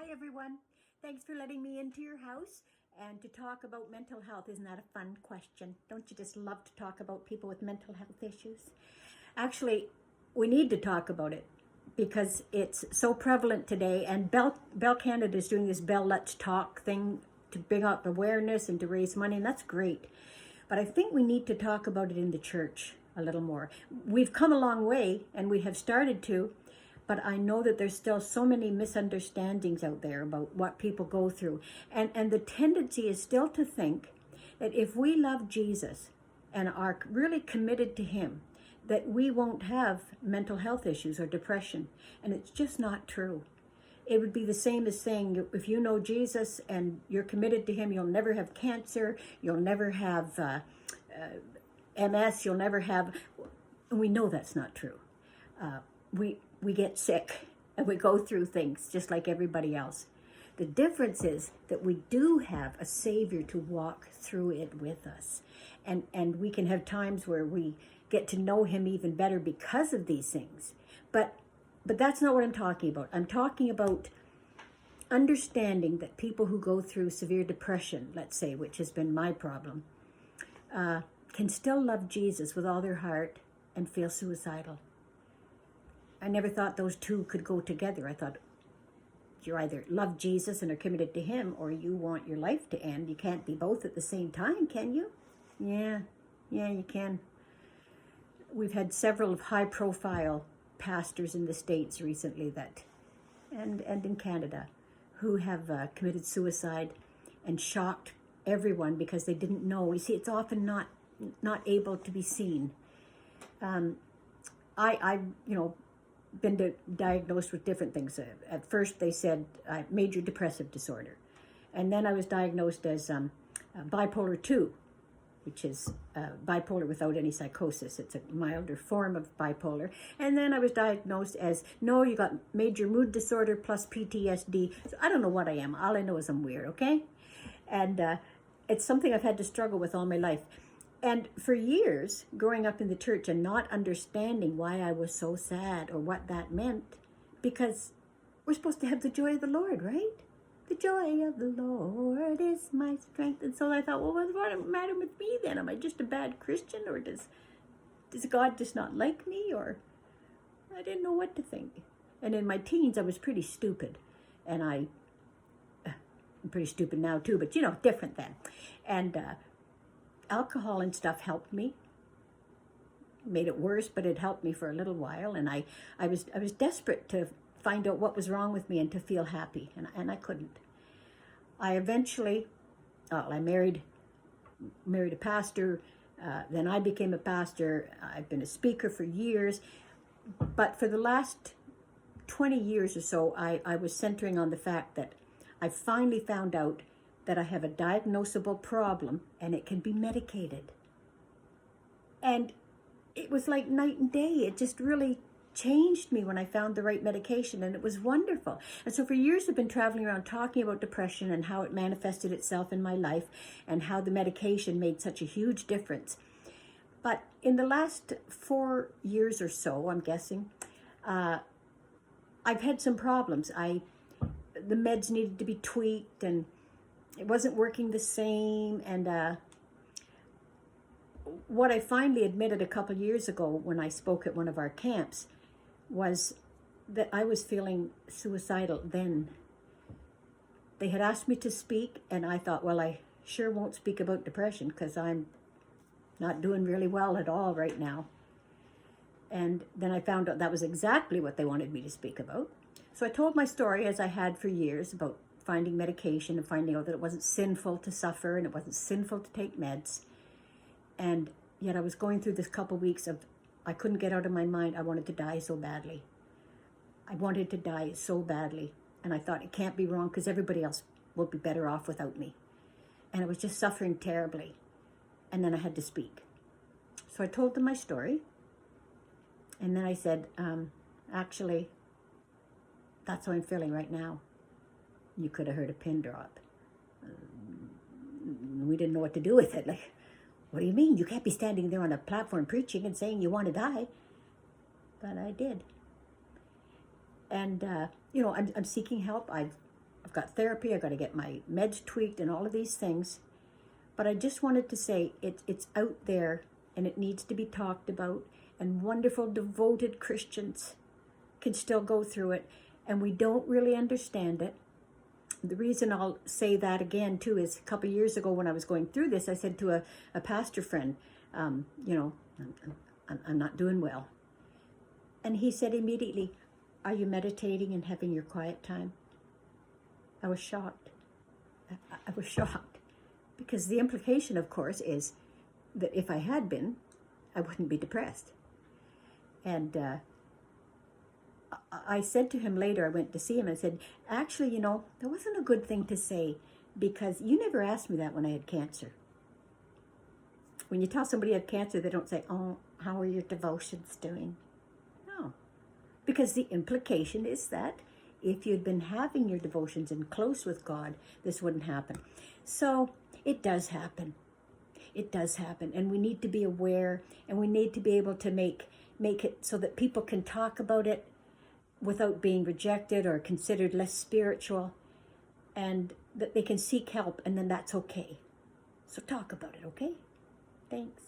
Hi everyone. Thanks for letting me into your house and to talk about mental health. Isn't that a fun question? Don't you just love to talk about people with mental health issues? Actually, we need to talk about it because it's so prevalent today, and Bell Canada is doing this Bell Let's Talk thing to bring up awareness and to raise money, and that's great. But I think we need to talk about it in the church a little more. We've come a long way and we have started to, but I know that there's still so many misunderstandings out there about what people go through. And the tendency is still to think that if we love Jesus and are really committed to him, that we won't have mental health issues or depression. And it's just not true. It would be the same as saying, if you know Jesus and you're committed to him, you'll never have cancer, you'll never have MS, you'll never have, and we know that's not true. We get sick and we go through things just like everybody else. The difference is that we do have a Savior to walk through it with us. And we can have times where we get to know him even better because of these things. But that's not what I'm talking about. I'm talking about understanding that people who go through severe depression, let's say, which has been my problem, can still love Jesus with all their heart and feel suicidal. I never thought those two could go together. I thought you either love Jesus and are committed to him, or you want your life to end. You can't be both at the same time, can you? Yeah, you can. We've had several high-profile pastors in the States recently that, and in Canada, who have committed suicide and shocked everyone because they didn't know. You see, it's often not able to be seen. I been diagnosed with different things. At first they said major depressive disorder. And then I was diagnosed as bipolar 2, which is bipolar without any psychosis. It's a milder form of bipolar. And then I was diagnosed as, no, you got major mood disorder plus PTSD. So I don't know what I am. All I know is I'm weird, okay? And it's something I've had to struggle with all my life. And for years, growing up in the church and not understanding why I was so sad or what that meant, because we're supposed to have the joy of the Lord, right? The joy of the Lord is my strength. And so I thought, well, what's the matter with me then? Am I just a bad Christian, or does God just not like me? Or I didn't know what to think. And in my teens, I was pretty stupid. And I'm pretty stupid now too, but different then. And alcohol and stuff helped me. Made it worse, but it helped me for a little while. And I was desperate to find out what was wrong with me and to feel happy, and I couldn't. I eventually, I married a pastor. Then I became a pastor. I've been a speaker for years, but for the last 20 years or so, I was centering on the fact that I finally found out that I have a diagnosable problem and it can be medicated. And it was like night and day. It just really changed me when I found the right medication, and it was wonderful. And so for years I've been traveling around talking about depression and how it manifested itself in my life and how the medication made such a huge difference. But in the last 4 years or so, I'm guessing, I've had some problems. The meds needed to be tweaked, and it wasn't working the same. And what I finally admitted a couple years ago when I spoke at one of our camps was that I was feeling suicidal then. They had asked me to speak, and I thought, well, I sure won't speak about depression because I'm not doing really well at all right now. And then I found out that was exactly what they wanted me to speak about. So I told my story, as I had for years, about finding medication and finding out that it wasn't sinful to suffer and it wasn't sinful to take meds. And yet I was going through this couple weeks of, I couldn't get out of my mind. I wanted to die so badly. I wanted to die so badly. And I thought, it can't be wrong because everybody else will be better off without me. And I was just suffering terribly. And then I had to speak. So I told them my story. And then I said, actually, that's how I'm feeling right now. You could have heard a pin drop. We didn't know what to do with it. Like, what do you mean? You can't be standing there on a platform preaching and saying you want to die. But I did. And, I'm seeking help. I've I've got therapy, I've got to get my meds tweaked and all of these things. But I just wanted to say it's out there and it needs to be talked about. And wonderful, devoted Christians can still go through it. And we don't really understand it. The reason I'll say that again, too, is a couple of years ago when I was going through this, I said to a pastor friend, I'm not doing well. And he said immediately, are you meditating and having your quiet time? I was shocked. I was shocked. Because the implication, of course, is that if I had been, I wouldn't be depressed. And I said to him later, I went to see him, I said, actually, that wasn't a good thing to say because you never asked me that when I had cancer. When you tell somebody you have cancer, they don't say, oh, how are your devotions doing? No. Because the implication is that if you'd been having your devotions and close with God, this wouldn't happen. So it does happen. It does happen. And we need to be aware, and we need to be able to make it so that people can talk about it without being rejected or considered less spiritual, and that they can seek help, and then that's okay. So talk about it, okay? Thanks.